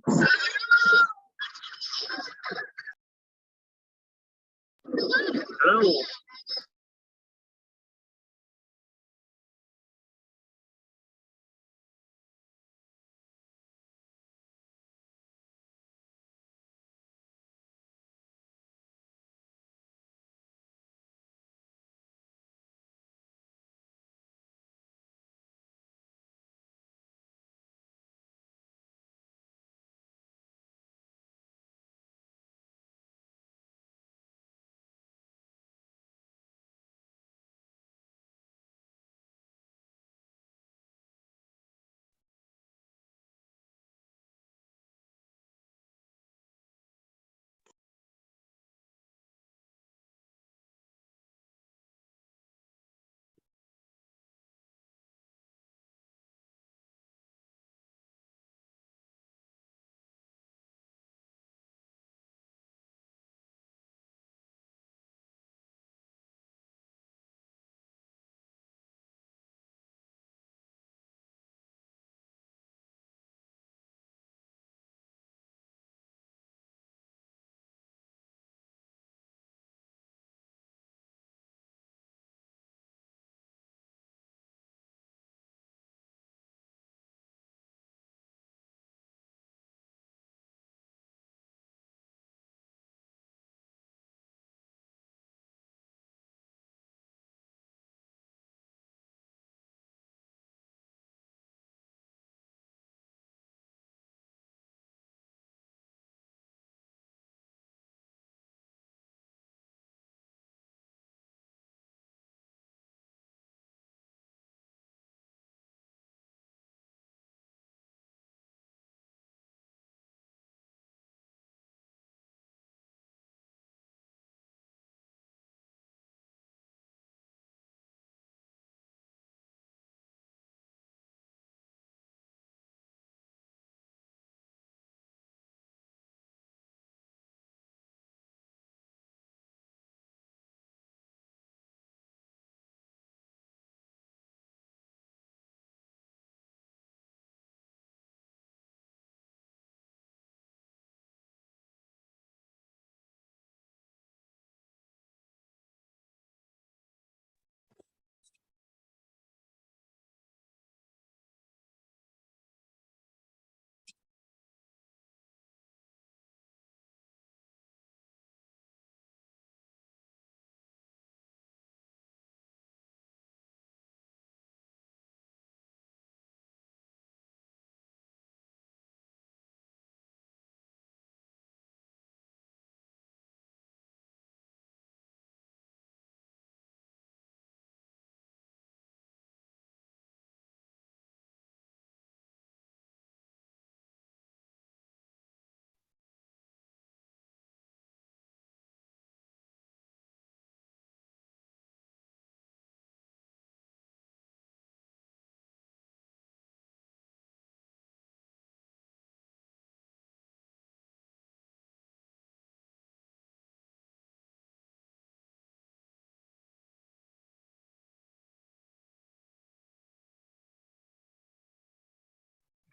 Hello.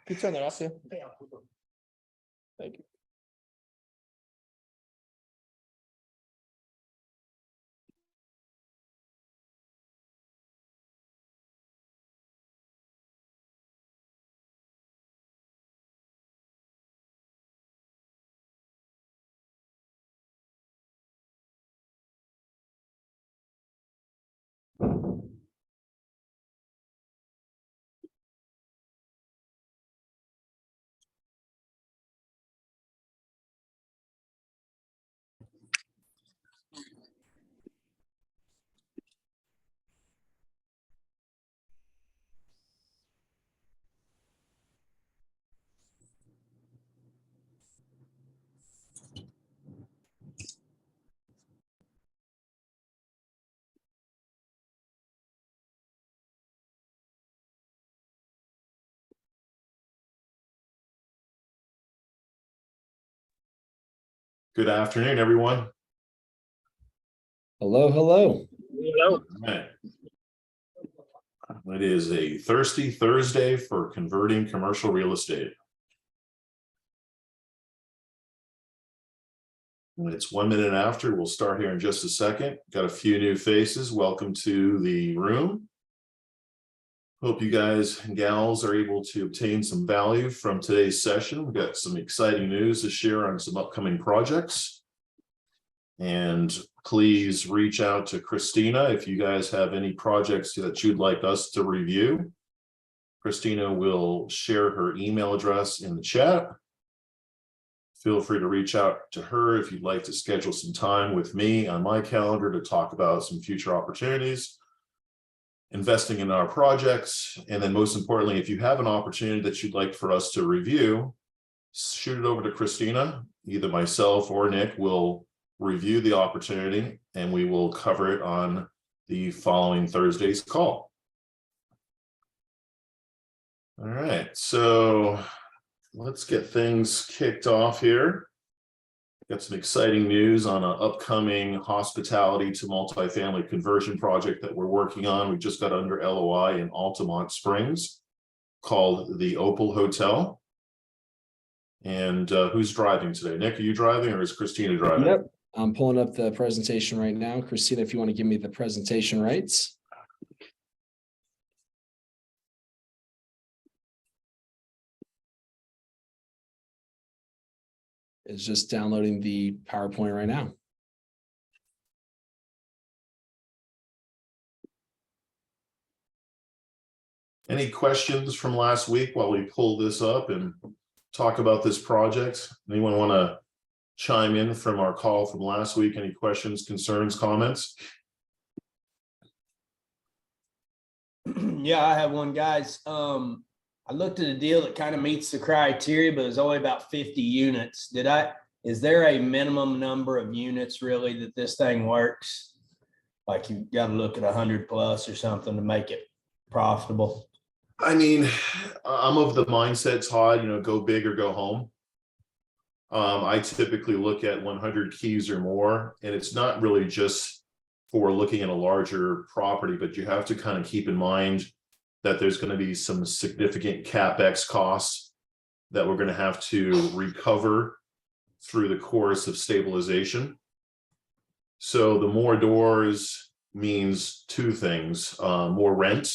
Pizza grazie. Thank you. Good afternoon, everyone. Hello, hello. Hello. Right. It is a thirsty Thursday for converting commercial real estate. It's 1 minute after. We'll start here in just a second. Got a few new faces. Welcome to the room. Hope you guys and gals are able to obtain some value from today's session. We've got some exciting news to share on some upcoming projects. And please reach out to Christina if you guys have any projects that you'd like us to review. Christina will share her email address in the chat. Feel free to reach out to her if you'd like to schedule some time with me on my calendar to talk about some future opportunities, investing in our projects. And then most importantly, if you have an opportunity that you'd like for us to review, shoot it over to Christina. Either myself or Nick will review the opportunity and we will cover it on the following Thursday's call. All right, so let's get things kicked off here. Got some exciting news on an upcoming hospitality to multifamily conversion project that we're working on. We just got under LOI in Altamont Springs called the Opal Hotel. And who's driving today? Nick, are you driving or is Christina driving? Yep, I'm pulling up the presentation right now. Christina, if you want to give me the presentation rights. Is just downloading the PowerPoint right now. Any questions from last week while we pull this up and talk about this project? Anyone want to chime in from our call from last week? Any questions, concerns, comments? Yeah, I have one, guys. I looked at a deal that kind of meets the criteria, but it's only about 50 units. Is there a minimum number of units really that this thing works? Like you got to look at 100 plus or something to make it profitable. I mean, I'm of the mindset, Todd, go big or go home. I typically look at 100 keys or more, and it's not really just for looking at a larger property, but you have to kind of keep in mind that there's going to be some significant CapEx costs that we're going to have to recover through the course of stabilization. So the more doors means two things, more rent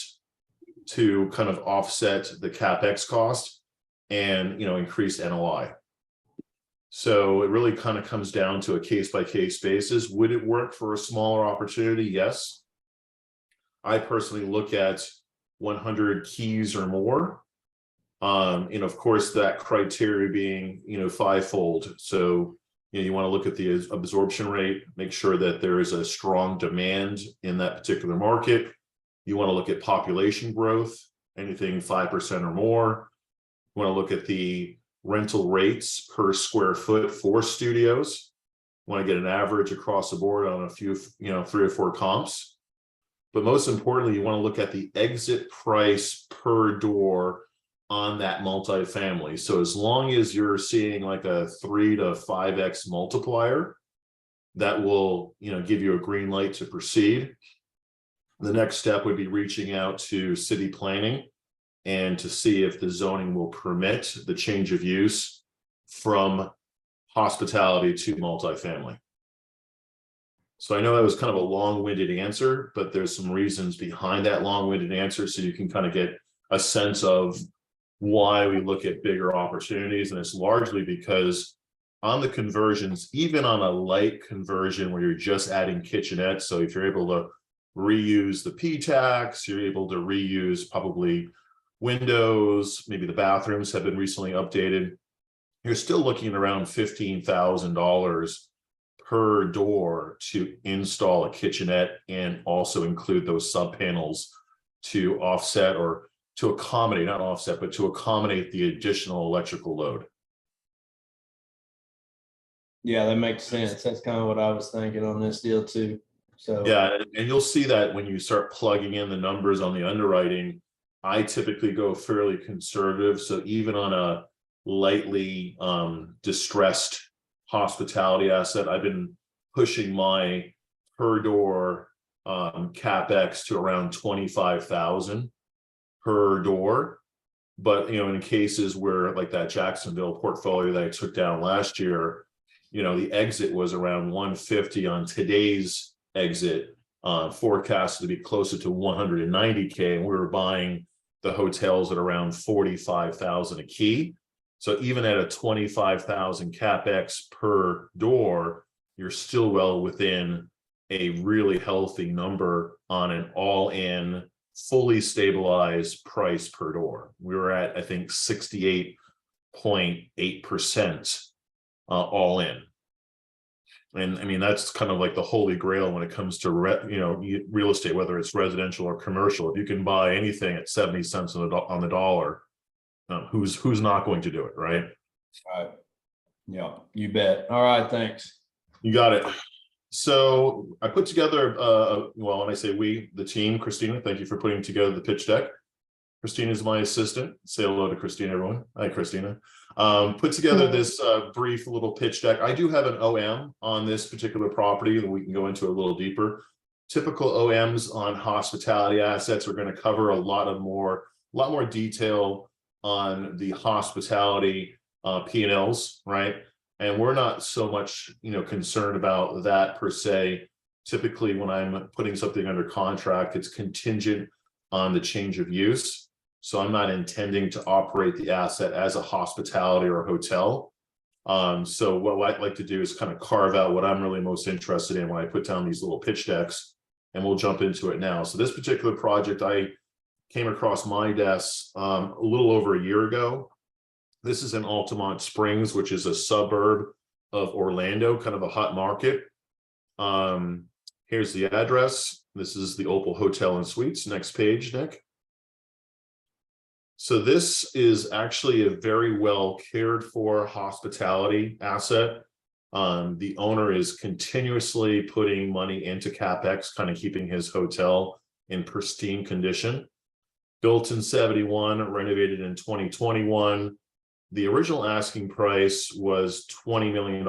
to kind of offset the CapEx cost and, increased NOI. So it really kind of comes down to a case-by-case basis. Would it work for a smaller opportunity? Yes. I personally look at 100 keys or more. And of course, that criteria being, fivefold. So, you want to look at the absorption rate, make sure that there is a strong demand in that particular market. You want to look at population growth, anything 5% or more. You want to look at the rental rates per square foot for studios. You want to get an average across the board on a few, 3 or 4 comps. But most importantly, you want to look at the exit price per door on that multifamily. So as long as you're seeing like a 3 to 5x multiplier, that will, give you a green light to proceed. The next step would be reaching out to city planning and to see if the zoning will permit the change of use from hospitality to multifamily. So I know that was kind of a long-winded answer, but there's some reasons behind that long-winded answer so you can kind of get a sense of why we look at bigger opportunities. And it's largely because on the conversions, even on a light conversion where you're just adding kitchenettes, so if you're able to reuse the P-tax, you're able to reuse probably windows, maybe the bathrooms have been recently updated, you're still looking at around $15,000 per door to install a kitchenette and also include those sub panels to offset or to accommodate, not offset, but to accommodate the additional electrical load. Yeah, that makes sense. That's kind of what I was thinking on this deal too. So yeah, and you'll see that when you start plugging in the numbers on the underwriting, I typically go fairly conservative. So even on a lightly distressed hospitality asset, I've been pushing my per door CapEx to around 25,000 per door. But in cases where like that Jacksonville portfolio that I took down last year, the exit was around 150 on today's exit, forecasted to be closer to 190K, and we were buying the hotels at around 45,000 a key. So even at a 25,000 capex per door, you're still well within a really healthy number on an all-in, fully stabilized price per door. We were at, I think, 68.8% all in. And I mean, that's kind of like the holy grail when it comes to real estate, whether it's residential or commercial. If you can buy anything at 70 cents on the dollar, who's not going to do it, right? Right. Yeah, you bet. All right, thanks. You got it. So I put together, well, when I say we, the team, Christina, thank you for putting together the pitch deck. Christina is my assistant. Say hello to Christina, everyone. Hi, Christina. Put together this brief little pitch deck. I do have an OM on this particular property that we can go into a little deeper. Typical OMs on hospitality assets are going to cover a lot more detail on the hospitality P&Ls, right? And we're not so much, concerned about that per se. Typically, when I'm putting something under contract, it's contingent on the change of use. So I'm not intending to operate the asset as a hospitality or a hotel. So what I'd like to do is kind of carve out what I'm really most interested in when I put down these little pitch decks, and we'll jump into it now. So this particular project, I came across my desk a little over a year ago. This is in Altamont Springs, which is a suburb of Orlando, kind of a hot market. Here's the address. This is the Opal Hotel and Suites. Next page, Nick. So this is actually a very well cared for hospitality asset. The owner is continuously putting money into CapEx, kind of keeping his hotel in pristine condition. Built in 71, renovated in 2021. The original asking price was $20 million.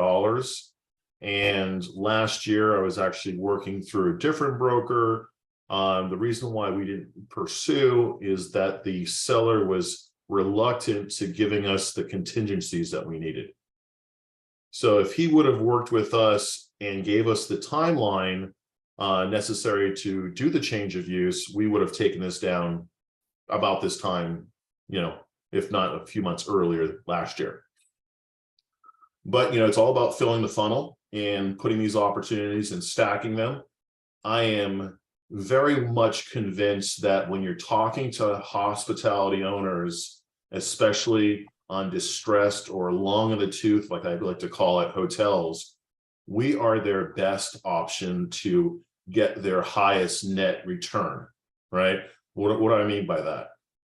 And last year I was actually working through a different broker. The reason why we didn't pursue is that the seller was reluctant to giving us the contingencies that we needed. So if he would have worked with us and gave us the timeline necessary to do the change of use, we would have taken this down about this time, if not a few months earlier last year. But, it's all about filling the funnel and putting these opportunities and stacking them. I am very much convinced that when you're talking to hospitality owners, especially on distressed or long in the tooth, like I like to call it, hotels, we are their best option to get their highest net return, right? What do I mean by that?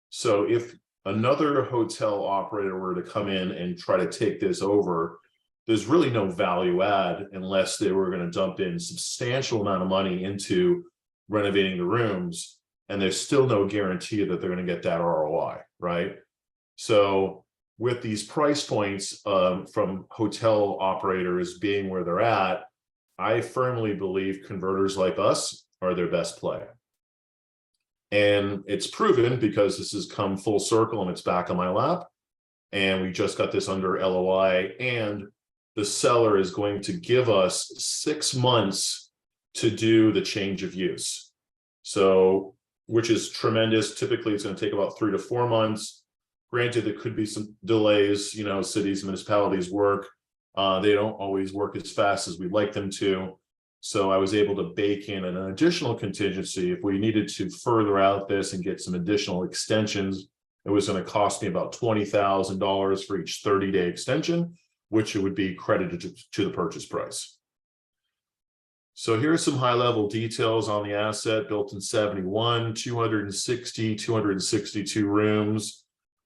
So if another hotel operator were to come in and try to take this over, there's really no value add unless they were going to dump in substantial amount of money into renovating the rooms, and there's still no guarantee that they're going to get that ROI, right? So with these price points from hotel operators being where they're at, I firmly believe converters like us are their best play. And it's proven because this has come full circle and it's back on my lap. And we just got this under LOI, and the seller is going to give us 6 months to do the change of use. So, which is tremendous. Typically, it's going to take about 3 to 4 months. Granted, there could be some delays, cities, municipalities work. They don't always work as fast as we'd like them to. So I was able to bake in an additional contingency. If we needed to further out this and get some additional extensions, it was going to cost me about $20,000 for each 30-day extension, which it would be credited to the purchase price. So here's some high-level details on the asset. Built in 71, 262 rooms.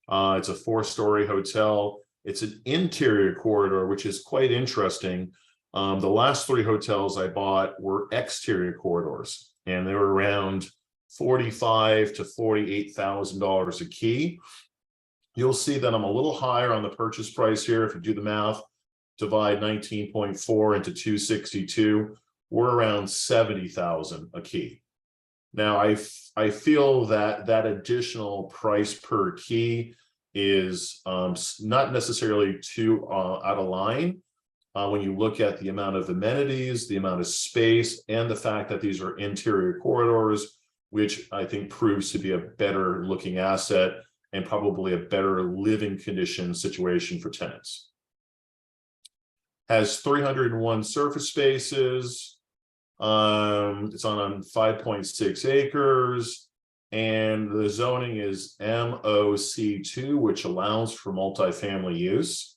It's a 4-story hotel. It's an interior corridor, which is quite interesting. The last 3 hotels I bought were exterior corridors, and they were around $45,000 to $48,000 a key. You'll see that I'm a little higher on the purchase price here. If you do the math, divide 19.4 into 262, we're around $70,000 a key. Now, I feel that additional price per key is not necessarily too out of line. when you look at the amount of amenities, the amount of space, and the fact that these are interior corridors, which I think proves to be a better looking asset and probably a better living condition situation for tenants. Has 301 surface spaces. It's on 5.6 acres, and the zoning is MOC2, which allows for multifamily use.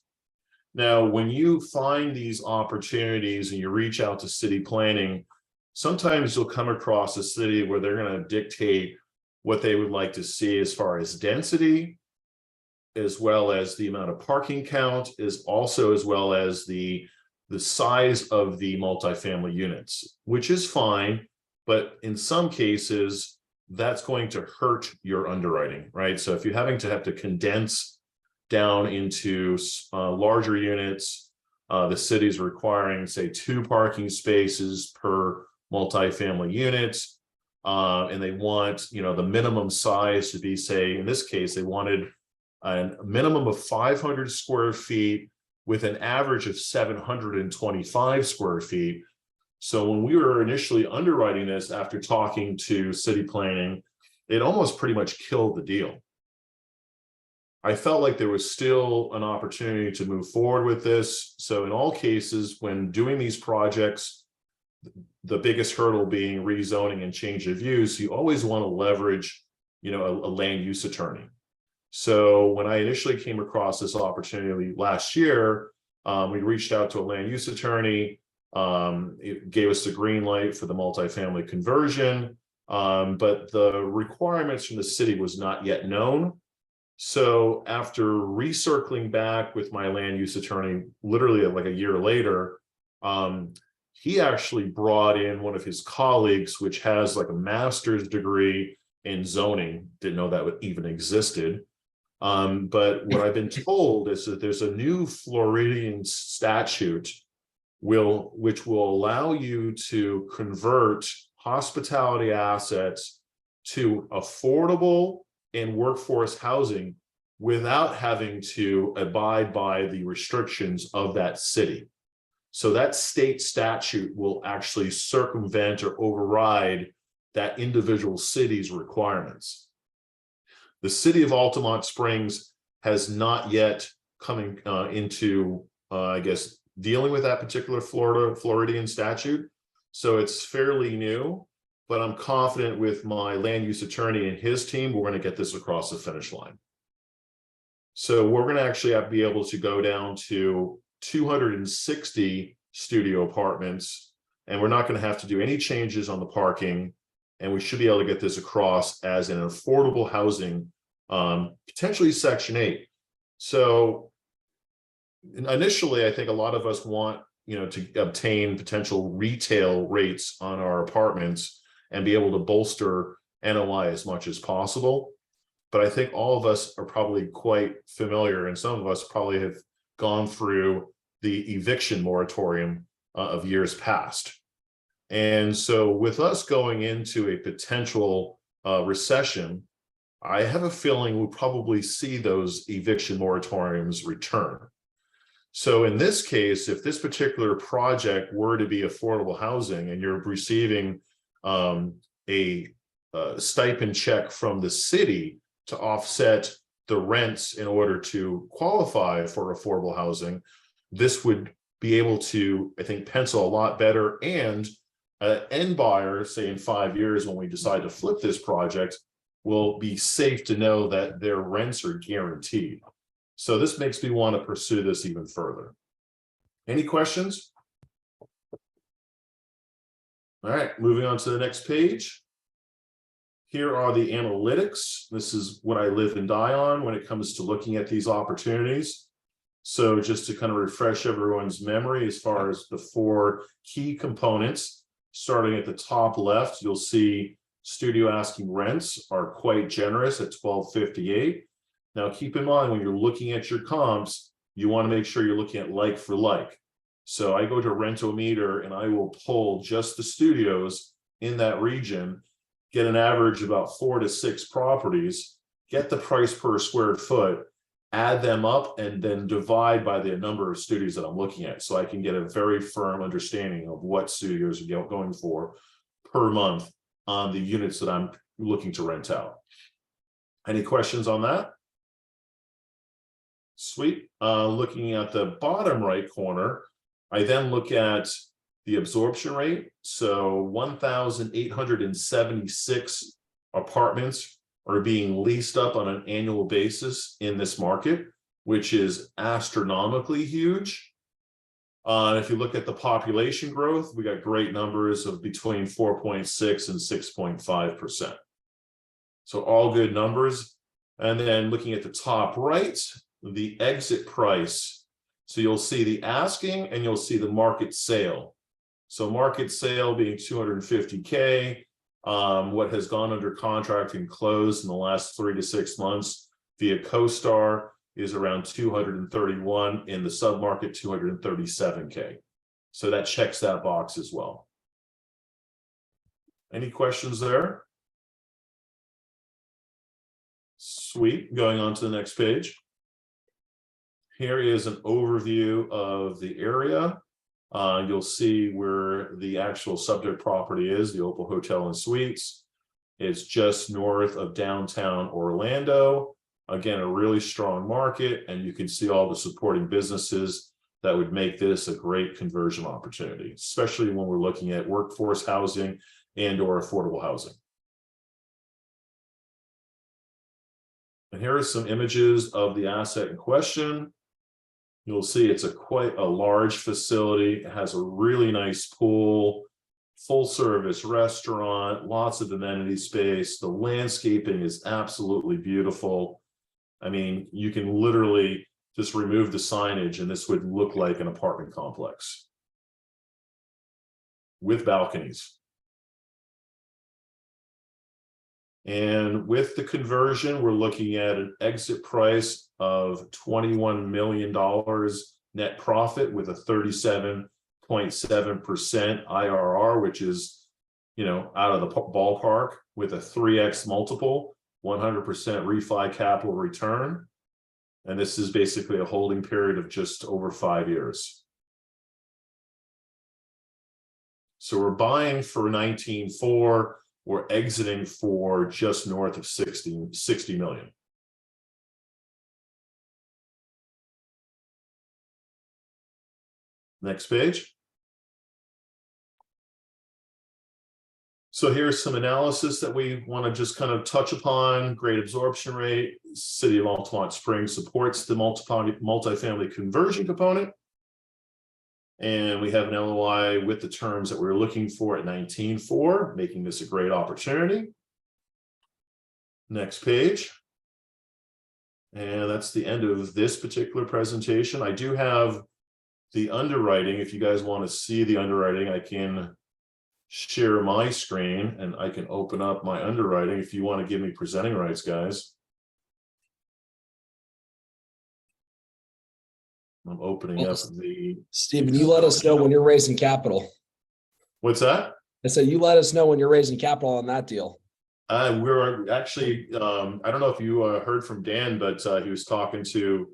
Now, when you find these opportunities and you reach out to city planning, sometimes you'll come across a city where they're going to dictate what they would like to see as far as density, as well as the amount of parking count, as well as the size of the multifamily units, which is fine, but in some cases, that's going to hurt your underwriting, right? So if you're having to condense down into larger units, the city's requiring, say, 2 parking spaces per multifamily unit, and they want, the minimum size to be, say, in this case, they wanted a minimum of 500 square feet with an average of 725 square feet. So when we were initially underwriting this after talking to city planning, it almost pretty much killed the deal. I felt like there was still an opportunity to move forward with this. So in all cases, when doing these projects, the biggest hurdle being rezoning and change of use, you always want to leverage, a land use attorney. So when I initially came across this opportunity last year, we reached out to a land use attorney. It gave us the green light for the multifamily conversion, but the requirements from the city was not yet known. So after recircling back with my land use attorney, literally like a year later, he actually brought in one of his colleagues, which has like a master's degree in zoning. Didn't know that even existed. But what I've been told is that there's a new Floridian statute which will allow you to convert hospitality assets to affordable and workforce housing without having to abide by the restrictions of that city. So that state statute will actually circumvent or override that individual city's requirements. The city of Altamont Springs has not yet coming into, dealing with that particular Floridian statute. So it's fairly new, but I'm confident with my land use attorney and his team, we're going to get this across the finish line. So we're going to actually be able to go down to 260 studio apartments, and we're not going to have to do any changes on the parking. And we should be able to get this across as an affordable housing, potentially Section 8. So initially, I think a lot of us want, to obtain potential retail rates on our apartments and be able to bolster NOI as much as possible. But I think all of us are probably quite familiar, and some of us probably have gone through the eviction moratorium of years past. And so with us going into a potential recession, I have a feeling we'll probably see those eviction moratoriums return. So in this case, if this particular project were to be affordable housing and you're receiving a stipend check from the city to offset the rents in order to qualify for affordable housing, this would be able to, I think, pencil a lot better. And end buyer, say in 5 years, when we decide to flip this project, will be safe to know that their rents are guaranteed. So this makes me want to pursue this even further. Any questions? All right, moving on to the next page. Here are the analytics. This is what I live and die on when it comes to looking at these opportunities. So just to kind of refresh everyone's memory as far as the 4 key components, starting at the top left, you'll see studio asking rents are quite generous at $12.58. Now, keep in mind, when you're looking at your comps, you want to make sure you're looking at like for like. So I go to Rentometer and I will pull just the studios in that region, get an average of about 4 to 6 properties, get the price per square foot, add them up and then divide by the number of studios that I'm looking at, so I can get a very firm understanding of what studios are going for per month on the units that I'm looking to rent out. Any questions on that? Sweet. Looking at the bottom right corner, I then look at the absorption rate. So 1,876 apartments are being leased up on an annual basis in this market, which is astronomically huge. If you look at the population growth, we got great numbers of between 4.6 and 6.5%. So all good numbers. And then looking at the top right, the exit price. So you'll see the asking and you'll see the market sale. So market sale being 250K. What has gone under contract and closed in the last 3 to 6 months via CoStar is around 231, in the submarket 237K. So that checks that box as well. Any questions there? Sweet. Going on to the next page. Here is an overview of the area. You'll see where the actual subject property is, the Opal Hotel and Suites. It's just north of downtown Orlando. Again, a really strong market, and you can see all the supporting businesses that would make this a great conversion opportunity, especially when we're looking at workforce housing and or affordable housing. And here are some images of the asset in question. You'll see it's quite a large facility. It has a really nice pool, full service restaurant, lots of amenity space. The landscaping is absolutely beautiful. I mean, you can literally just remove the signage and this would look like an apartment complex with balconies. And with the conversion, we're looking at an exit price of $21 million net profit with a 37.7% IRR, which is, you know, out of the ballpark, with a 3x multiple, 100% refi capital return. And this is basically a holding period of just over 5 years. So we're buying for 19.4. We're exiting for just north of 60 million. Next page. So here's some analysis that we want to just kind of touch upon. Great absorption rate. City of Altamont Springs supports the multifamily conversion component. And we have an LOI with the terms that we're looking for at 19.4, making this a great opportunity. Next page. And that's the end of this particular presentation. I do have the underwriting. If you guys want to see the underwriting, I can share my screen and I can open up my underwriting if you want to give me presenting rights, guys. I'm opening up the... Stephen, you let us know when you're raising capital. What's that? I said, you let us know when you're raising capital on that deal. We're actually, I don't know if you heard from Dan, but he was talking to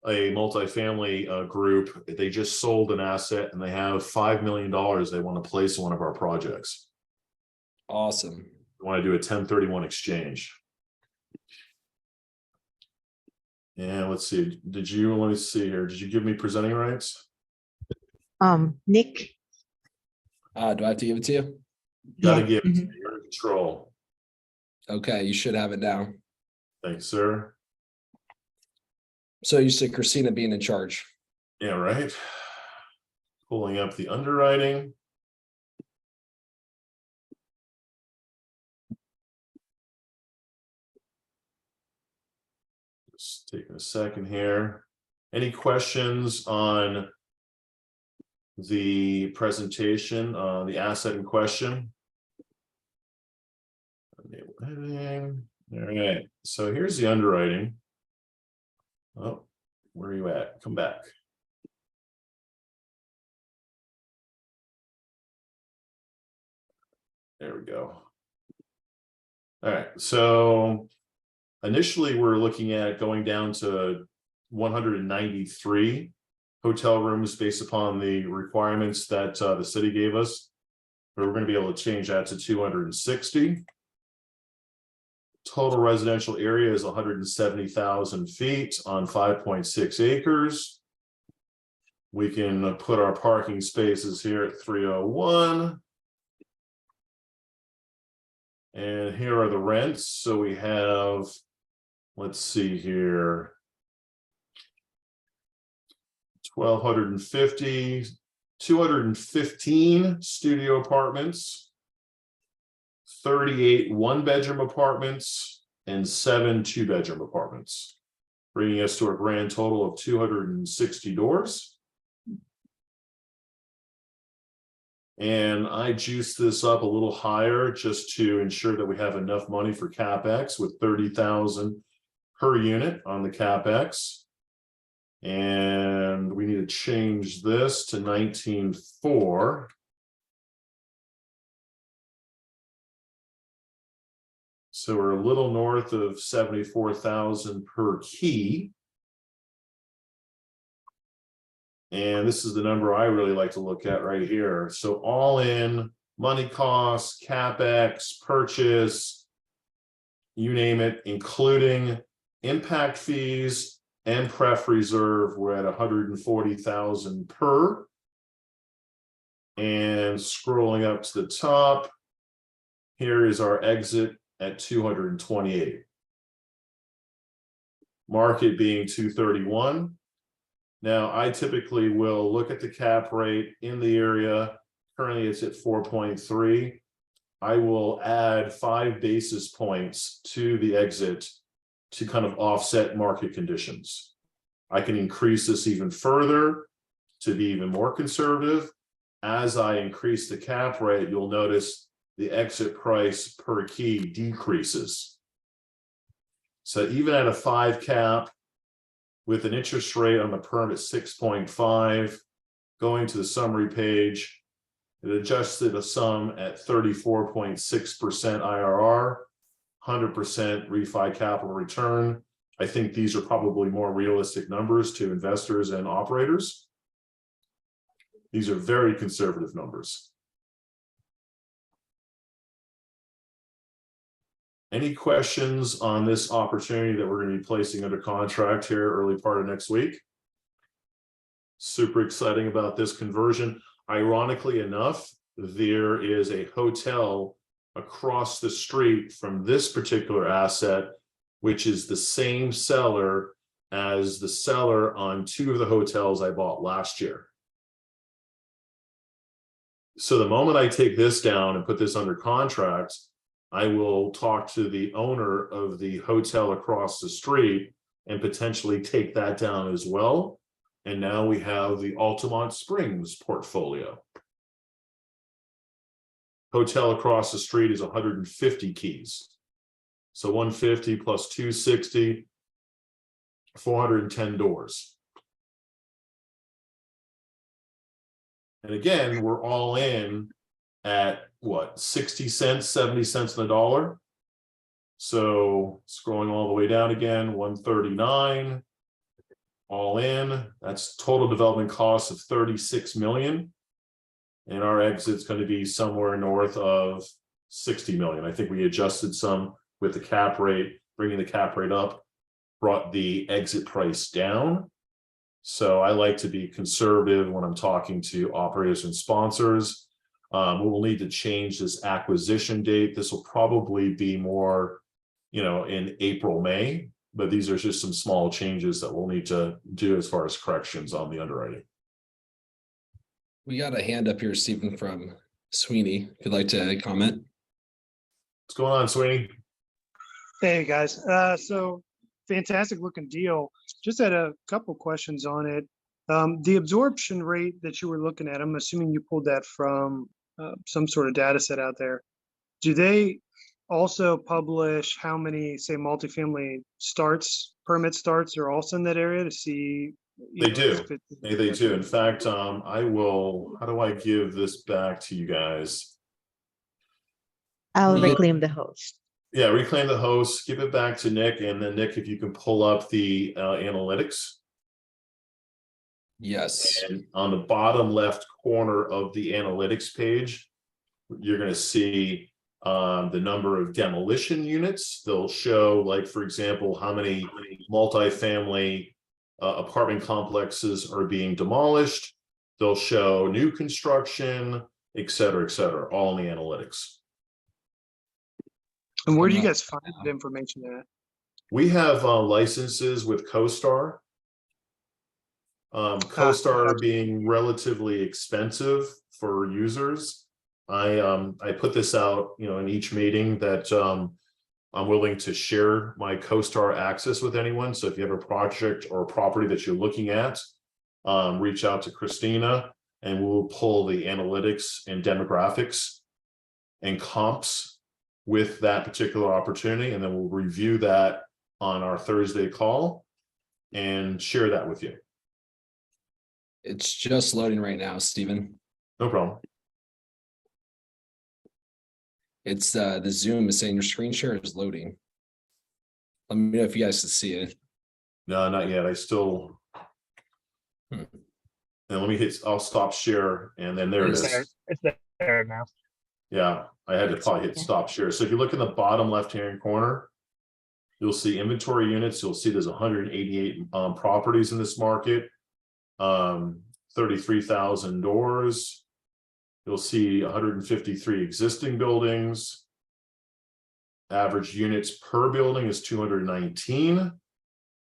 a multifamily group. They just sold an asset and they have $5 million they want to place in one of our projects. Awesome. We want to do a 1031 exchange. Yeah, let's see. Let me see here. Did you give me presenting rights? Nick. Do I have to give it to you? Gotta Yeah. give it to me. You're in control. Okay, you should have it now. Thanks, sir. So you said Christina being in charge. Yeah, right. Pulling up the underwriting. Just taking a second here. Any questions on the presentation, the asset in question? All right, so here's the underwriting. Oh, where are you at? Come back. There we go. All right, so Initially, we're looking at going down to 193 hotel rooms based upon the requirements that the city gave us. But we're going to be able to change that to 260. Total residential area is 170,000 feet on 5.6 acres. We can put our parking spaces here at 301. And here are the rents. So we have, let's see here, 1,250, 215 studio apartments, 38 one-bedroom apartments, and 7 two-bedroom apartments, bringing us to a grand total of 260 doors. And I juiced this up a little higher just to ensure that we have enough money for CapEx with 30,000 per unit on the CapEx. And we need to change this to 19.4. So we're a little north of 74,000 per key. And this is the number I really like to look at right here. So all in, money costs, CapEx, purchase, you name it, including impact fees and pref reserve, we're at 140,000 per. And scrolling up to the top, here is our exit at 228. Market being 231. Now, I typically will look at the cap rate in the area. Currently, it's at 4.3. I will add 5 basis points to the exit to kind of offset market conditions. I can increase this even further to be even more conservative. As I increase the cap rate, you'll notice the exit price per key decreases. So even at a 5 cap, with an interest rate on the perm at 6.5, going to the summary page, it adjusted a sum at 34.6% IRR, 100% refi capital return. I think these are probably more realistic numbers to investors and operators. These are very conservative numbers. Any questions on this opportunity that we're going to be placing under contract here early part of next week? Super exciting about this conversion. Ironically enough, there is a hotel across the street from this particular asset, which is the same seller as the seller on 2 of the hotels I bought last year. So the moment I take this down and put this under contract, I will talk to the owner of the hotel across the street and potentially take that down as well. And now we have the Altamont Springs portfolio. Hotel across the street is 150 keys. So 150 plus 260, 410 doors. And again, we're all in at what, 60 cents, 70 cents on the dollar. So scrolling all the way down again, 139, all in, that's total development costs of 36 million. And our exit's going to be somewhere north of 60 million. I think we adjusted some with the cap rate, bringing the cap rate up, brought the exit price down. So I like to be conservative when I'm talking to operators and sponsors. We will need to change this acquisition date. This will probably be more, in April, May, but these are just some small changes that we'll need to do as far as corrections on the underwriting. We got a hand up here, Stephen, from Sweeney. If you'd like to comment. What's going on, Sweeney? Hey guys, so fantastic looking deal. Just had a couple questions on it. The absorption rate that you were looking at, I'm assuming you pulled that from some sort of data set out there. Do they also publish how many, say, multifamily permit starts are also in that area to see? They do. They do. In fact, I will, how do I give this back to you guys? I'll Yeah. reclaim the host. Yeah, reclaim the host, give it back to Nick, and then Nick, if you can pull up the analytics. Yes. And on the bottom left corner of the analytics page, you're going to see the number of demolition units. They'll show, like, for example, how many multifamily apartment complexes are being demolished. They'll show new construction, et cetera, all in the analytics. And where do you I'm not- guys find that information at? We have licenses with CoStar. CoStar gotcha. being relatively expensive for users. I put this out, in each meeting that I'm willing to share my CoStar access with anyone. So if you have a project or a property that you're looking at, reach out to Christina and we'll pull the analytics and demographics and comps with that particular opportunity. And then we'll review that on our Thursday call and share that with you. It's just loading right now, Stephen. No problem. It's the Zoom is saying your screen share is loading. Let me know if you guys can see it. No, not yet. I still. And let me I'll stop share and then there it It's is. there. It's there now. Yeah, I had to probably hit stop share. So if you look in the bottom left-hand corner, you'll see inventory units. You'll see there's 188 properties in this market. 33,000 doors. You'll see 153 existing buildings. Average units per building is 219.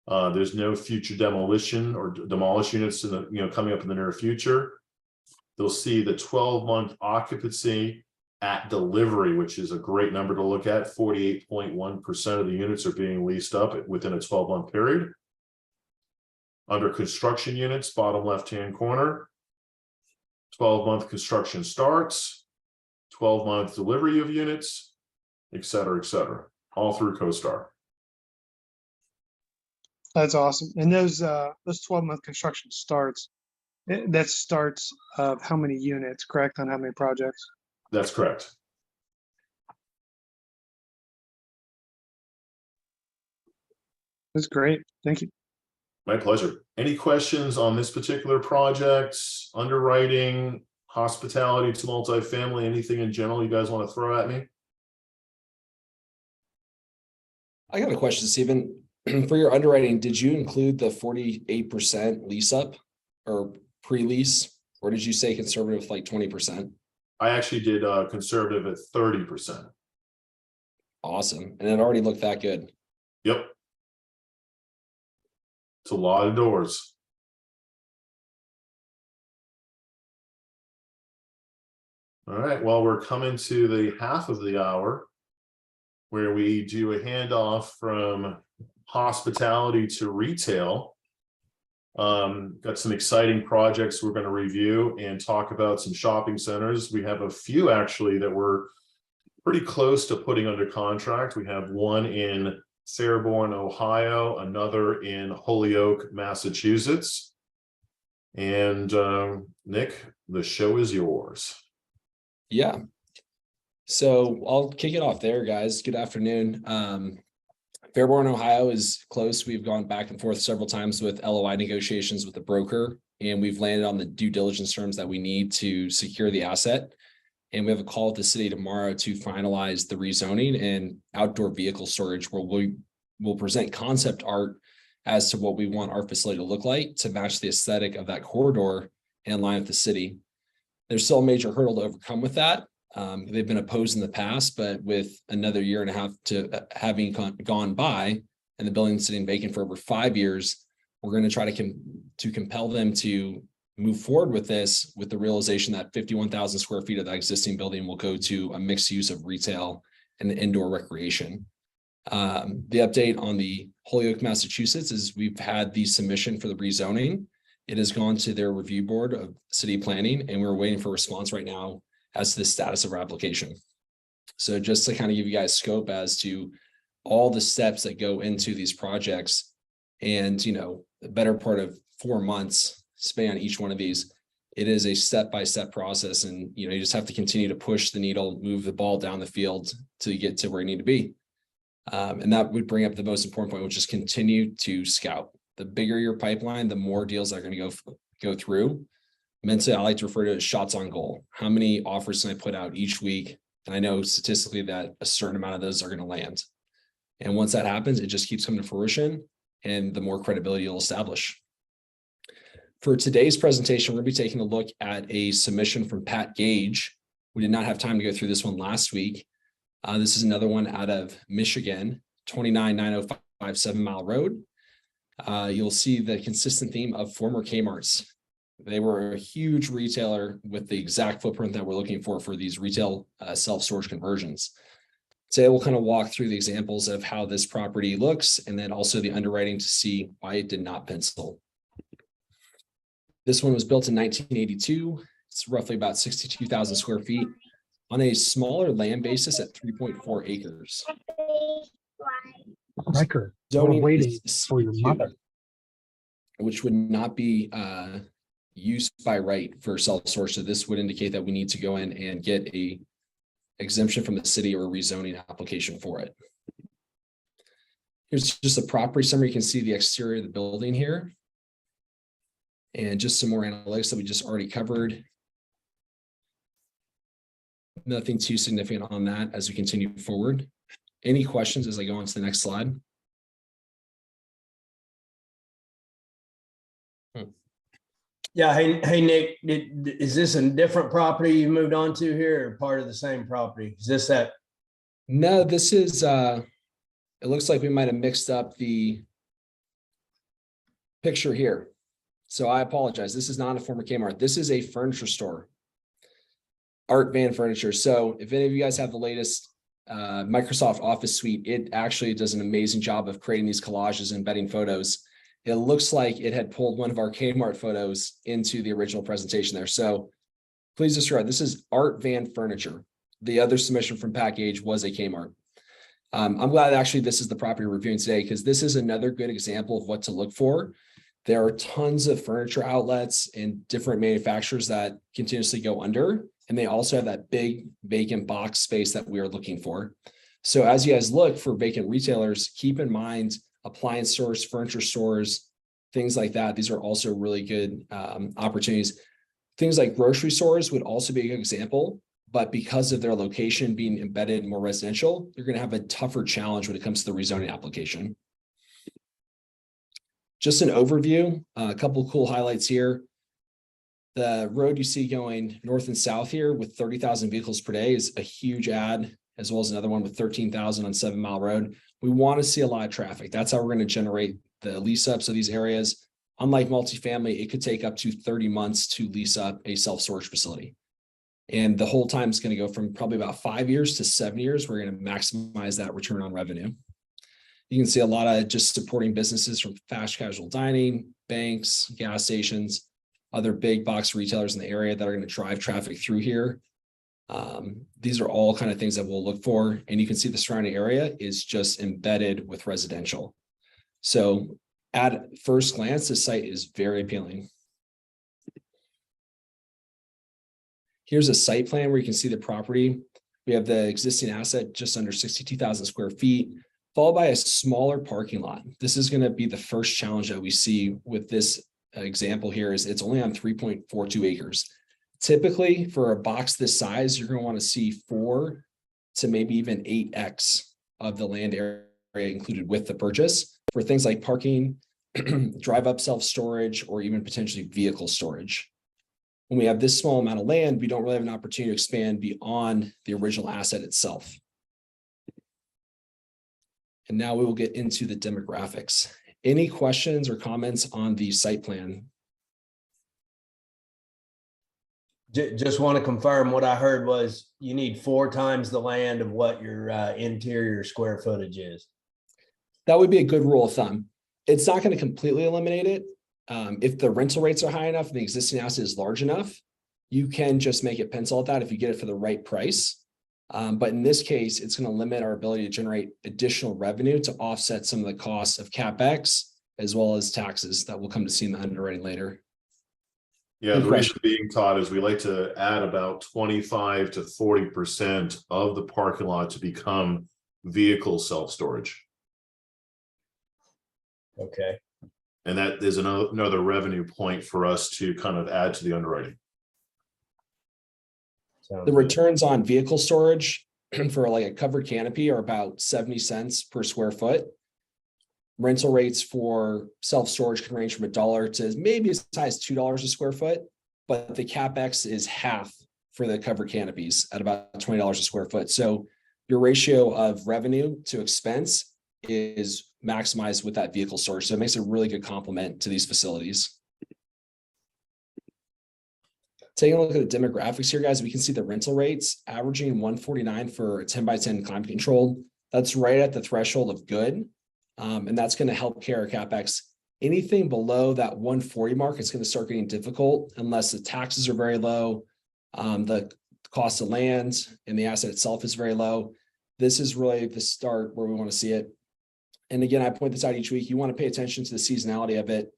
There's no future demolition or demolish units in the coming up in the near future. They'll see the 12-month occupancy at delivery, which is a great number to look at. 48.1% of the units are being leased up within a 12-month period. Under construction units, bottom left-hand corner, 12-month construction starts, 12-month delivery of units, et cetera, all through CoStar. That's awesome. And those 12-month construction starts, that starts of how many units, correct, on how many projects? That's correct. That's great. Thank you. My pleasure. Any questions on this particular project, underwriting, hospitality to multifamily, anything in general you guys want to throw at me? I got a question, Stephen. For your underwriting, did you include the 48% lease up or pre-lease, or did you say conservative like 20%? I actually did conservative at 30%. Awesome. And it already looked that good. Yep. It's a lot of doors. All right, well, we're coming to the half of the hour where we do a handoff from hospitality to retail. Got some exciting projects we're going to review and talk about some shopping centers. We have a few actually that we're pretty close to putting under contract. We have one in Fairborn, Ohio, another in Holyoke, Massachusetts. And Nick, the show is yours. Yeah. So I'll kick it off there, guys. Good afternoon. Fairborn, Ohio is close. We've gone back and forth several times with LOI negotiations with the broker, and we've landed on the due diligence terms that we need to secure the asset. And we have a call with the city tomorrow to finalize the rezoning and outdoor vehicle storage, where we will present concept art as to what we want our facility to look like to match the aesthetic of that corridor and in line with the city. There's still a major hurdle to overcome with that. They've been opposed in the past, but with another year and a half to having gone by and the building sitting vacant for over 5 years, we're going to try to compel them to move forward with this, with the realization that 51,000 square feet of that existing building will go to a mixed use of retail and indoor recreation. The update on the Holyoke, Massachusetts is we've had the submission for the rezoning. It has gone to their review board of city planning, and we're waiting for a response right now as to the status of our application. So just to kind of give you guys scope as to all the steps that go into these projects, and the better part of 4 months span each one of these, it is a step-by-step process. And you just have to continue to push the needle, move the ball down the field to get to where you need to be. And that would bring up the most important point, which is continue to scout. The bigger your pipeline, the more deals are going to go through. Mentally, I like to refer to it as shots on goal. How many offers can I put out each week? And I know statistically that a certain amount of those are going to land. And once that happens, it just keeps coming to fruition, and the more credibility you'll establish. For today's presentation, we're going to be taking a look at a submission from Pat Gage. We did not have time to go through this one last week. This is another one out of Michigan, 29905 7 Mile Road. You'll see the consistent theme of former Kmart's. They were a huge retailer with the exact footprint that we're looking for these retail self-storage conversions. Today, we'll kind of walk through the examples of how this property looks, and then also the underwriting to see why it did not pencil. This one was built in 1982. It's roughly about 62,000 square feet on a smaller land basis at 3.4 acres. Record. Zoning Waiting is for your mother. C2, which would not be used by right for self-storage. So this would indicate that we need to go in and get a exemption from the city or a rezoning application for it. Here's just a property summary. You can see the exterior of the building here. And just some more analytics that we just already covered. Nothing too significant on that as we continue forward. Any questions as I go on to the next slide? Yeah, hey Nick, is this a different property you moved on to here, or part of the same property? Is this that? No, this is, it looks like we might have mixed up the picture here. So I apologize. This is not a former Kmart. This is a furniture store. Art Van Furniture. So if any of you guys have the latest Microsoft Office suite, it actually does an amazing job of creating these collages and embedding photos. It looks like it had pulled one of our Kmart photos into the original presentation there. So please disregard. This is Art Van Furniture. The other submission from Pat Gage was a Kmart. I'm glad actually this is the property we're reviewing today, because this is another good example of what to look for. There are tons of furniture outlets and different manufacturers that continuously go under, and they also have that big vacant box space that we are looking for. So as you guys look for vacant retailers, keep in mind appliance stores, furniture stores, things like that. These are also really good opportunities. Things like grocery stores would also be a good example, but because of their location being embedded more residential, you're going to have a tougher challenge when it comes to the rezoning application. Just an overview, a couple of cool highlights here. The road you see going north and south here with 30,000 vehicles per day is a huge ad, as well as another one with 13,000 on 7 Mile Road. We want to see a lot of traffic. That's how we're going to generate the lease ups of these areas. Unlike multifamily, it could take up to 30 months to lease up a self-storage facility. And the whole time is going to go from probably about 5 years to 7 years. We're going to maximize that return on revenue. You can see a lot of just supporting businesses from fast casual dining, banks, gas stations, other big box retailers in the area that are going to drive traffic through here. These are all kind of things that we'll look for. And you can see the surrounding area is just embedded with residential. So at first glance, this site is very appealing. Here's a site plan where you can see the property. We have the existing asset just under 62,000 square feet, followed by a smaller parking lot. This is going to be the first challenge that we see with this example here is it's only on 3.42 acres. Typically for a box this size, you're going to want to see 4 to maybe even 8x of the land area included with the purchase for things like parking, drive up self-storage, or even potentially vehicle storage. When we have this small amount of land, we don't really have an opportunity to expand beyond the original asset itself. And now we will get into the demographics. Any questions or comments on the site plan? Just want to confirm what I heard was you need 4 times the land of what your interior square footage is. That would be a good rule of thumb. It's not going to completely eliminate it. If the rental rates are high enough and the existing asset is large enough, you can just make it pencil at that if you get it for the right price. But in this case, it's going to limit our ability to generate additional revenue to offset some of the costs of CapEx as well as taxes that we'll come to see in the underwriting later. Yeah, the reason being, Todd, is we like to add about 25 to 40% of the parking lot to become vehicle self-storage. Okay. And that is another revenue point for us to kind of add to the underwriting. Sounds The good. returns on vehicle storage for like a covered canopy are about 70 cents per square foot. Rental rates for self-storage can range from $1 to maybe as high as $2 a square foot, but the CapEx is half for the covered canopies at about $20 a square foot. So your ratio of revenue to expense is maximized with that vehicle storage. So it makes a really good complement to these facilities. Taking a look at the demographics here, guys, we can see the rental rates averaging 149 for a 10 by 10 climate controlled. That's right at the threshold of good. And that's going to help carry our CapEx. Anything below that 140 mark, it's going to start getting difficult unless the taxes are very low. The cost of land and the asset itself is very low. This is really the start where we want to see it. And again, I point this out each week. You want to pay attention to the seasonality of it.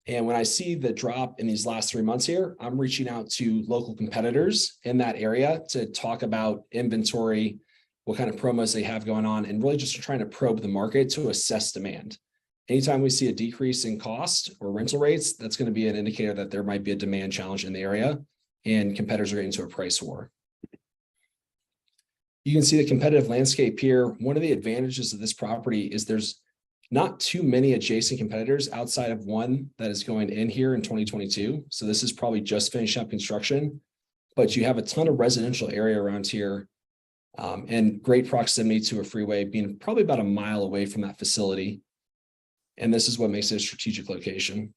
And when I see the drop in these last 3 months here, I'm reaching out to local competitors in that area to talk about inventory, what kind of promos they have going on, and really just trying to probe the market to assess demand. Anytime we see a decrease in cost or rental rates, that's going to be an indicator that there might be a demand challenge in the area and competitors are getting into a price war. You can see the competitive landscape here. One of the advantages of this property is there's not too many adjacent competitors outside of one that is going in here in 2022. So this is probably just finishing up construction, but you have a ton of residential area around here and great proximity to a freeway, being probably about a mile away from that facility. And this is what makes it a strategic location.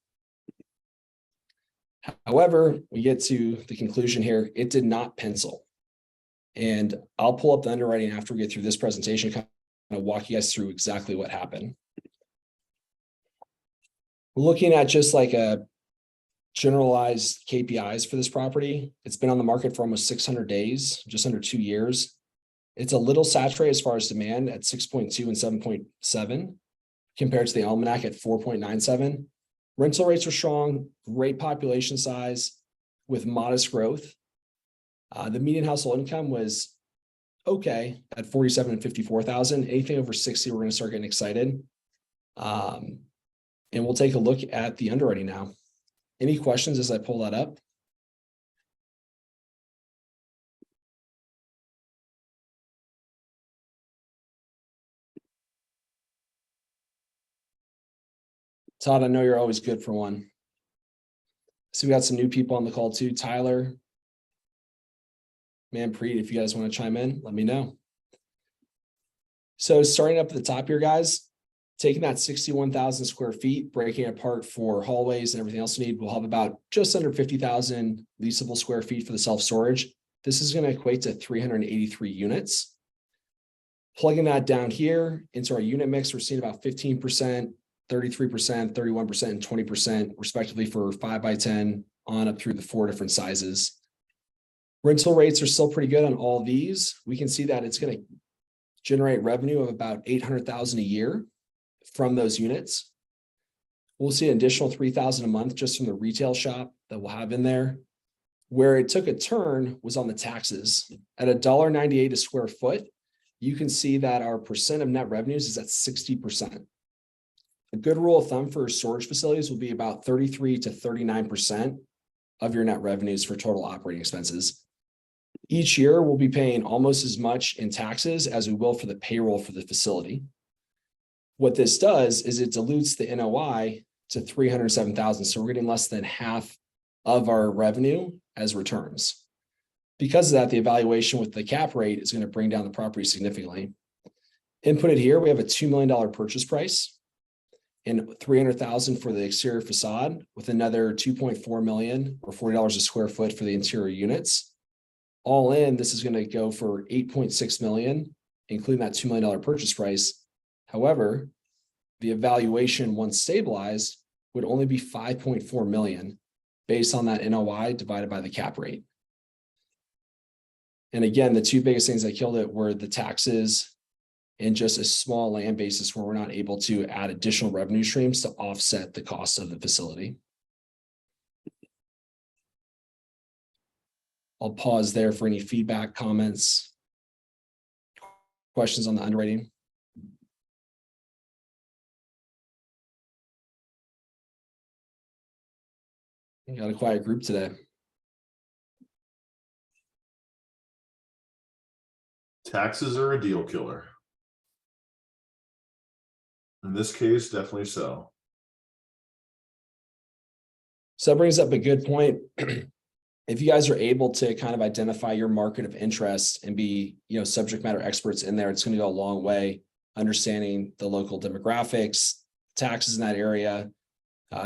However, we get to the conclusion here, it did not pencil. And I'll pull up the underwriting after we get through this presentation, kind of walk you guys through exactly what happened. Looking at just like a generalized KPIs for this property, it's been on the market for almost 600 days, just under 2 years. It's a little saturated as far as demand at 6.2 and 7.7 compared to the Almanac at 4.97. Rental rates are strong, great population size with modest growth. The median household income was okay at 47 and 54,000. Anything over 60, we're going to start getting excited. And we'll take a look at the underwriting now. Any questions as I pull that up? Todd, I know you're always good for one. So we got some new people on the call too. Tyler, Manpreet, if you guys want to chime in, let me know. So starting up at the top here, guys, taking that 61,000 square feet, breaking it apart for hallways and everything else you need, we'll have about just under 50,000 leasable square feet for the self-storage. This is going to equate to 383 units. Plugging that down here into our unit mix, we're seeing about 15%, 33%, 31%, and 20% respectively for 5 by 10 on up through the 4 different sizes. Rental rates are still pretty good on all these. We can see that it's going to generate revenue of about $800,000 a year from those units. We'll see an additional $3,000 a month just from the retail shop that we'll have in there. Where it took a turn was on the taxes. At $1.98 a square foot, you can see that our percent of net revenues is at 60%. A good rule of thumb for storage facilities will be about 33 to 39% of your net revenues for total operating expenses. Each year, we'll be paying almost as much in taxes as we will for the payroll for the facility. What this does is it dilutes the NOI to 307,000. So we're getting less than half of our revenue as returns. Because of that, the evaluation with the cap rate is going to bring down the property significantly. Inputted here, we have a $2 million purchase price and $300,000 for the exterior facade with another $2.4 million or $40 a square foot for the interior units. All in, this is going to go for $8.6 million, including that $2 million purchase price. However, the evaluation once stabilized would only be $5.4 million based on that NOI divided by the cap rate. And again, the two biggest things that killed it were the taxes and just a small land basis where we're not able to add additional revenue streams to offset the cost of the facility. I'll pause there for any feedback, comments, Questions on the underwriting? You got a quiet group today. Taxes are a deal killer. In this case, definitely so. So that brings up a good point. If you guys are able to kind of identify your market of interest and be, subject matter experts in there, it's going to go a long way. Understanding the local demographics, taxes in that area,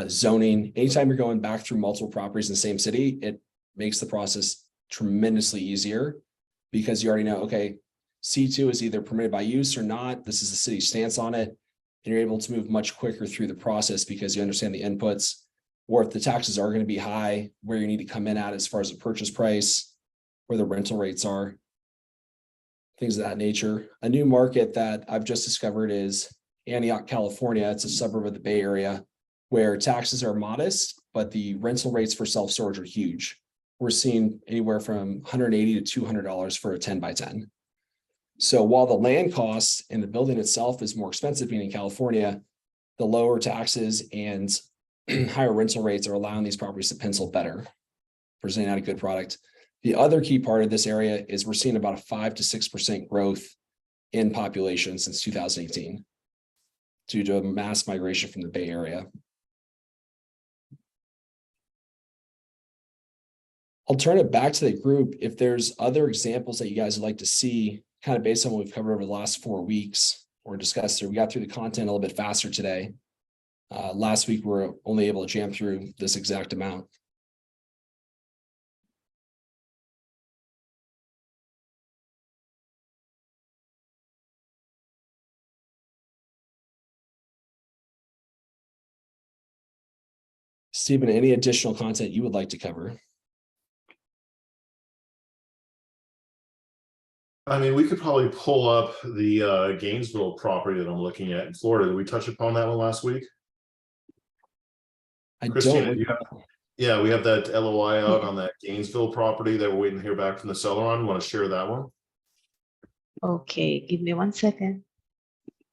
zoning. Anytime you're going back through multiple properties in the same city, it makes the process tremendously easier because you already know, okay, C2 is either permitted by use or not. This is the city's stance on it. And you're able to move much quicker through the process because you understand the inputs, or if the taxes are going to be high, where you need to come in at as far as the purchase price, where the rental rates are, things of that nature. A new market that I've just discovered is Antioch, California. It's a suburb of the Bay Area where taxes are modest, but the rental rates for self-storage are huge. We're seeing anywhere from $180 to $200 for a 10 by 10. So while the land cost and the building itself is more expensive being in California, the lower taxes and higher rental rates are allowing these properties to pencil better, presenting out a good product. The other key part of this area is we're seeing about a 5 to 6% growth in population since 2018 due to a mass migration from the Bay Area. I'll turn it back to the group. If there's other examples that you guys would like to see, kind of based on what we've covered over the last 4 weeks or discussed here, we got through the content a little bit faster today. Last week, we were only able to jam through this exact amount. Stephen, any additional content you would like to cover? I mean, we could probably pull up the Gainesville property that I'm looking at in Florida. Did we touch upon that one last week? I Christina, don't. Yeah, we have that LOI out on that Gainesville property that we're waiting to hear back from the seller on. Want to share that one? Okay, give me 1 second.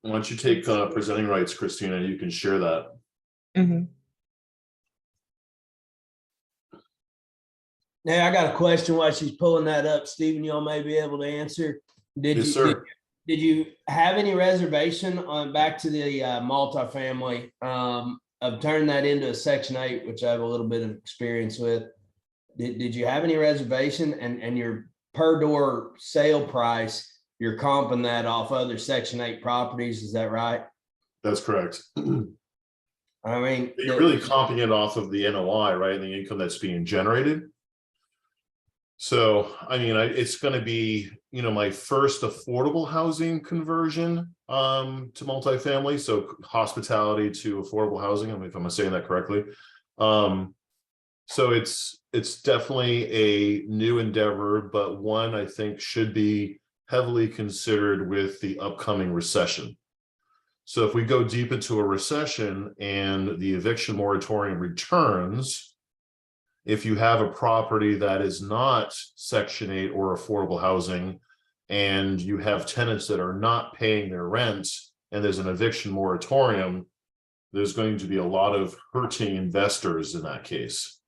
Why don't you take presenting rights, Christina? You can share that. Mhm. Now, I got a question while she's pulling that up. Stephen, y'all may be able to answer. Yes, sir. Did you have any reservation on back to the multifamily of turning that into a Section 8, which I have a little bit of experience with? Did you have any reservation and your per door sale price, you're comping that off other Section 8 properties? Is that right? That's correct. I mean, You're really comping it off of the NOI, right? The income that's being generated. So, I mean, it's going to be, my first affordable housing conversion to multifamily. So hospitality to affordable housing. I mean, if I'm saying that correctly. So it's definitely a new endeavor, but one I think should be heavily considered with the upcoming recession. So if we go deep into a recession and the eviction moratorium returns, if you have a property that is not Section 8 or affordable housing, and you have tenants that are not paying their rent, and there's an eviction moratorium, there's going to be a lot of hurting investors in that case.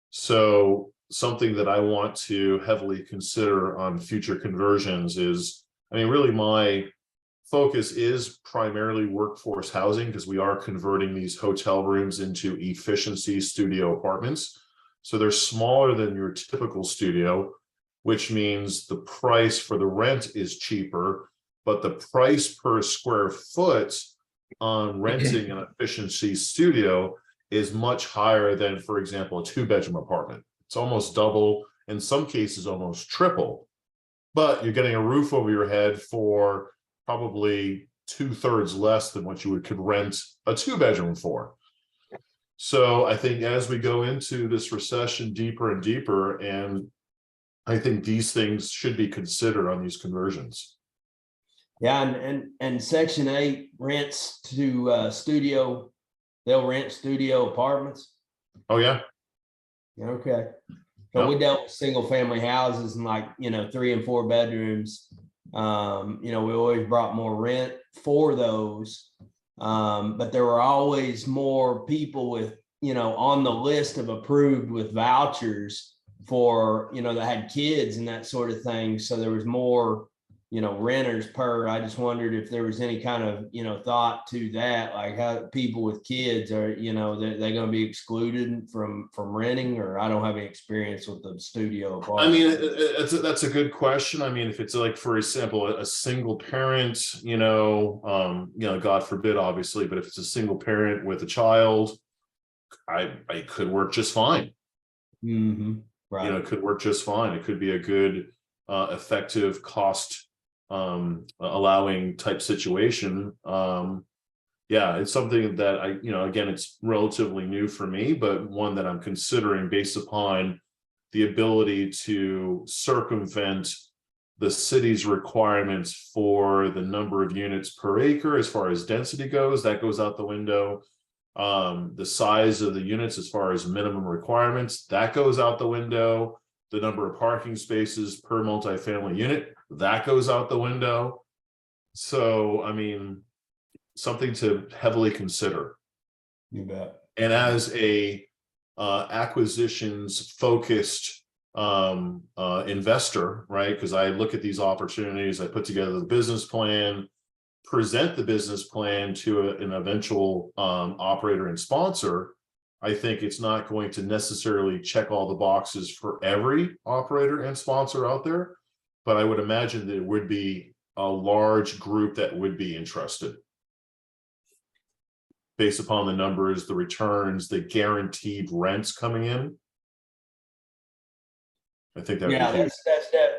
So something that I want to heavily consider on future conversions is, I mean, really my focus is primarily workforce housing because we are converting these hotel rooms into efficiency studio apartments. So they're smaller than your typical studio, which means the price for the rent is cheaper, but the price per square foot on renting an efficiency studio is much higher than, for example, a 2-bedroom apartment. It's almost double, in some cases almost triple, but you're getting a roof over your head for probably 2/3 less than what you could rent a 2-bedroom for. So I think as we go into this recession deeper and deeper, and I think these things should be considered on these conversions. Yeah, and Section 8 rents to studio, they'll rent studio apartments. Oh, yeah. Okay. So we dealt with single family houses and 3 and 4 bedrooms. You know, we always brought more rent for those. But there were always more people with, you know, on the list of approved with vouchers for, you know, that had kids and that sort of thing. So there was more, you know, renters per. I just wondered if there was any kind of, you know, thought to that, like how people with kids are, you know, they're going to be excluded from renting, or I don't have any experience with the studio I mean, apartment. that's a good question. I mean, if it's like, for example, a single parent, God forbid, obviously, but if it's a single parent with a child, I could work just fine. Right. It could work just fine. It could be a good, effective cost allowing type situation. Yeah, it's something that again, it's relatively new for me, but one that I'm considering based upon the ability to circumvent the city's requirements for the number of units per acre as far as density goes. That goes out the window. The size of the units as far as minimum requirements, that goes out the window. The number of parking spaces per multifamily unit, that goes out the window. So, I mean, something to heavily consider. You bet. And as a acquisitions focused investor, right? Because I look at these opportunities, I put together the business plan, present the business plan to an eventual operator and sponsor. I think it's not going to necessarily check all the boxes for every operator and sponsor out there, but I would imagine that it would be a large group that would be interested based upon the numbers, the returns, the guaranteed rents coming in. I think that would be huge.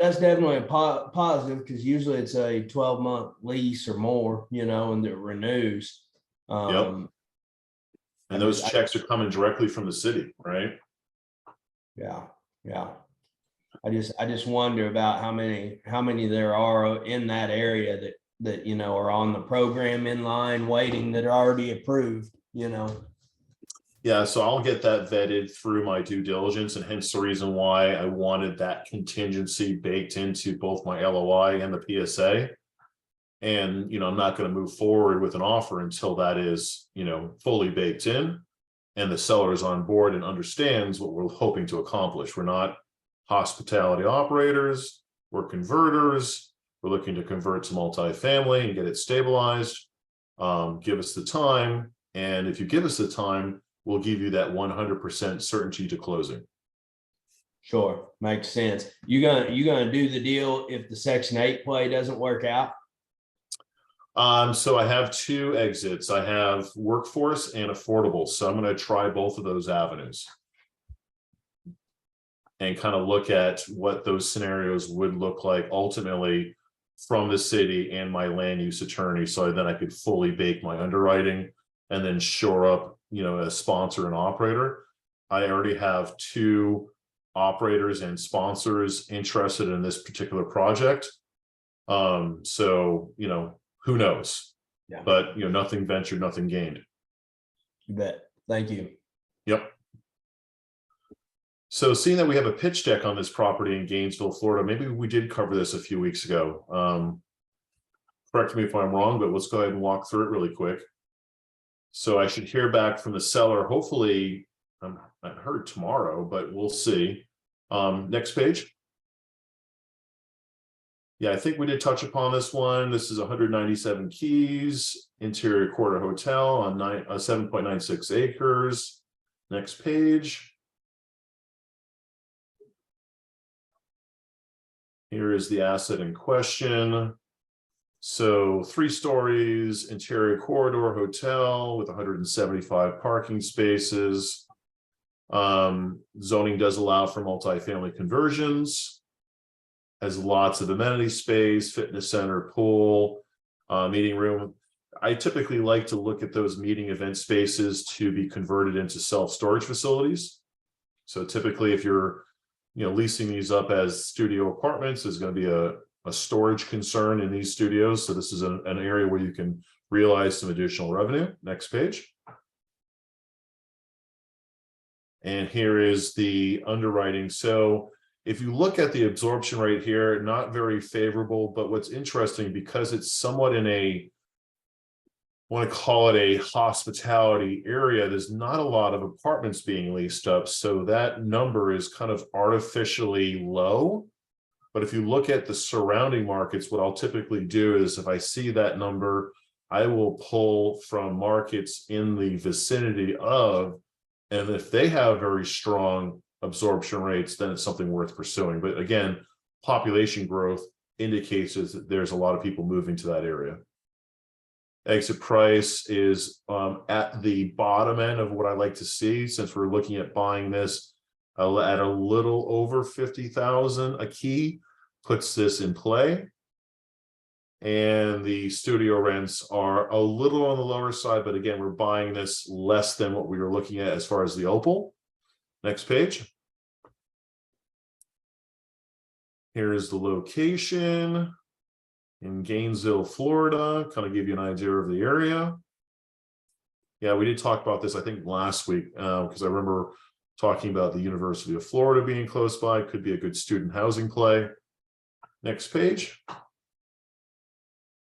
That's definitely a positive, because usually it's a 12-month lease or more, you know, and it renews. Yep. And those checks are coming directly from the city, right? Yeah. I just wonder about how many there are in that area that you know are on the program in line waiting, that are already approved, you know. Yeah, so I'll get that vetted through my due diligence, and hence the reason why I wanted that contingency baked into both my LOI and the PSA. And, I'm not going to move forward with an offer until that is, fully baked in and the seller is on board and understands what we're hoping to accomplish. We're not hospitality operators, we're converters. We're looking to convert to multifamily and get it stabilized. Give us the time. And if you give us the time, we'll give you that 100% certainty to closing. Sure, makes sense. You gonna do the deal if the Section 8 play doesn't work out? So I have two exits. I have workforce and affordable. So I'm going to try both of those avenues and kind of look at what those scenarios would look like ultimately from the city and my land use attorney. So then I could fully bake my underwriting and then shore up, a sponsor and operator. I already have two operators and sponsors interested in this particular project. So, who knows? Yeah. But nothing ventured, nothing gained. You bet. Thank you. Yep. So seeing that we have a pitch deck on this property in Gainesville, Florida, maybe we did cover this a few weeks ago. Correct me if I'm wrong, but let's go ahead and walk through it really quick. So I should hear back from the seller, hopefully, I heard tomorrow, but we'll see. Next page. Yeah, I think we did touch upon this one. This is 197 keys, interior quarter hotel on 7.96 acres. Next page. Here is the asset in question. So 3 stories, interior corridor hotel with 175 parking spaces. Zoning does allow for multifamily conversions. Has lots of amenity space, fitness center, pool, meeting room. I typically like to look at those meeting event spaces to be converted into self-storage facilities. So typically if you're leasing these up as studio apartments, there's going to be a storage concern in these studios. So this is an area where you can realize some additional revenue. Next page. And here is the underwriting. So If you look at the absorption rate here, not very favorable, but what's interesting, because it's somewhat in a, I want to call it a hospitality area, there's not a lot of apartments being leased up. So that number is kind of artificially low. But if you look at the surrounding markets, what I'll typically do is if I see that number, I will pull from markets in the vicinity of, and if they have very strong absorption rates, then it's something worth pursuing. But again, population growth indicates that there's a lot of people moving to that area. Exit price is at the bottom end of what I like to see, since we're looking at buying this at a little over 50,000 a key, puts this in play. And the studio rents are a little on the lower side, but again, we're buying this less than what we were looking at as far as the Opal. Next page. Here's the location in Gainesville, Florida, kind of give you an idea of the area. Yeah, we did talk about this, I think, last week, because I remember talking about the University of Florida being close by, could be a good student housing play. Next page.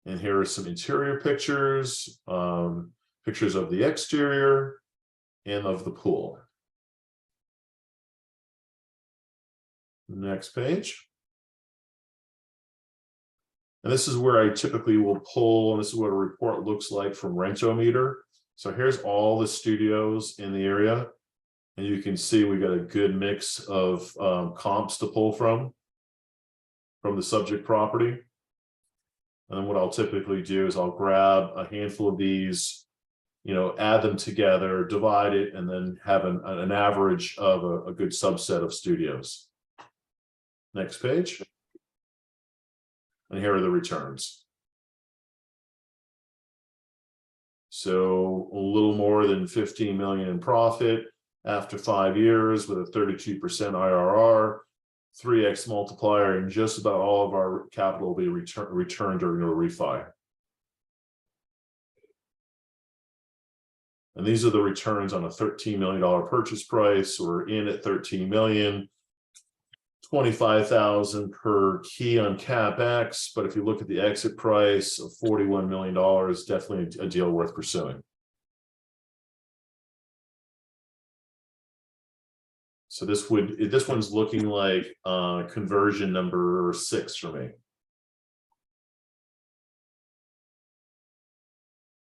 And here are some interior pictures, pictures of the exterior and of the pool. Next page. And this is where I typically will pull, and this is what a report looks like from Rentometer. So here's all the studios in the area. And you can see we got a good mix of comps to pull from the subject property. And what I'll typically do is I'll grab a handful of these, you know, add them together, divide it, and then have an average of a good subset of studios. Next page. And here are the returns. So a little more than 15 million in profit after 5 years with a 32% IRR, 3x multiplier, and just about all of our capital will be returned during a refi. And these are the returns on a $13 million purchase price. We're in at 13 million. 25,000 per key on CapEx, but if you look at the exit price of $41 million, definitely a deal worth pursuing. So this one's looking like conversion number 6 for me.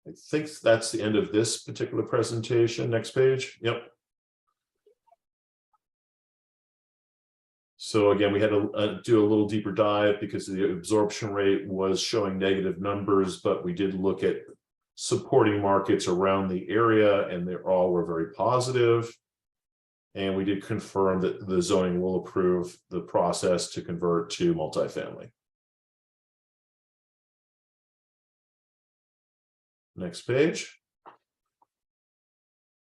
I think that's the end of this particular presentation. Next page. Yep. So again, we had to do a little deeper dive because the absorption rate was showing negative numbers, but we did look at supporting markets around the area, and they all were very positive. And we did confirm that the zoning will approve the process to convert to multifamily. Next page.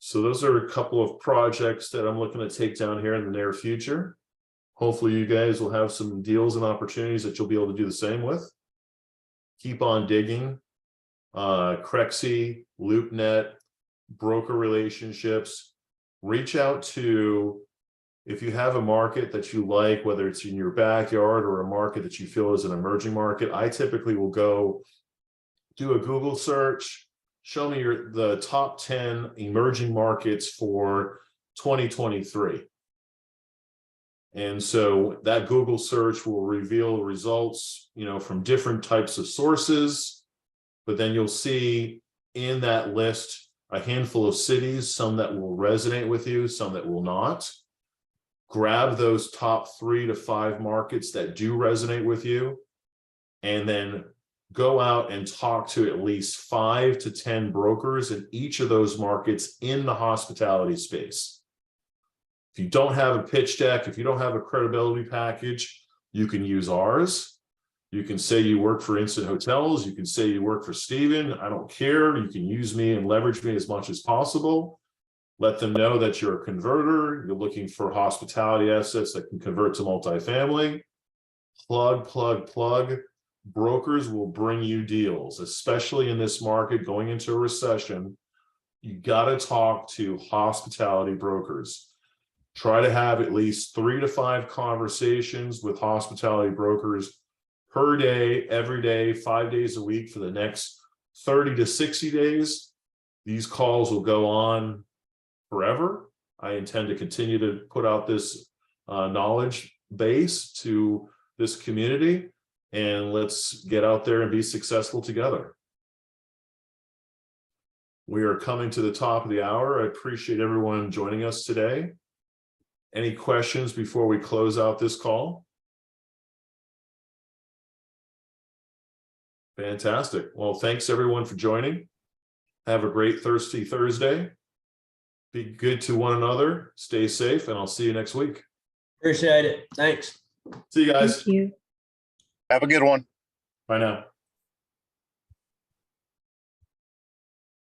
So those are a couple of projects that I'm looking to take down here in the near future. Hopefully you guys will have some deals and opportunities that you'll be able to do the same with. Keep on digging. Crexy, LoopNet, broker relationships. Reach out to, if you have a market that you like, whether it's in your backyard or a market that you feel is an emerging market. I typically will go do a Google search, show me the top 10 emerging markets for 2023. And so that Google search will reveal results, you know, from different types of sources, but then you'll see in that list a handful of cities, some that will resonate with you, some that will not. Grab those top 3 to 5 markets that do resonate with you, and then go out and talk to at least 5 to 10 brokers in each of those markets in the hospitality space. If you don't have a pitch deck, if you don't have a credibility package, you can use ours. You can say you work for Instant Hotels. You can say you work for Steven. I don't care. You can use me and leverage me as much as possible. Let them know that you're a converter. You're looking for hospitality assets that can convert to multifamily. Plug, plug, plug. Brokers will bring you deals, especially in this market going into a recession. You got to talk to hospitality brokers. Try to have at least 3 to 5 conversations with hospitality brokers per day, every day, 5 days a week for the next 30 to 60 days. These calls will go on forever. I intend to continue to put out this knowledge base to this community, and let's get out there and be successful together. We are coming to the top of the hour. I appreciate everyone joining us today. Any questions before we close out this call? Fantastic. Well, thanks everyone for joining. Have a great Thirsty Thursday. Be good to one another. Stay safe, and I'll see you next week. Appreciate it. Thanks. See you guys. Thank you. Have a good one. Bye now.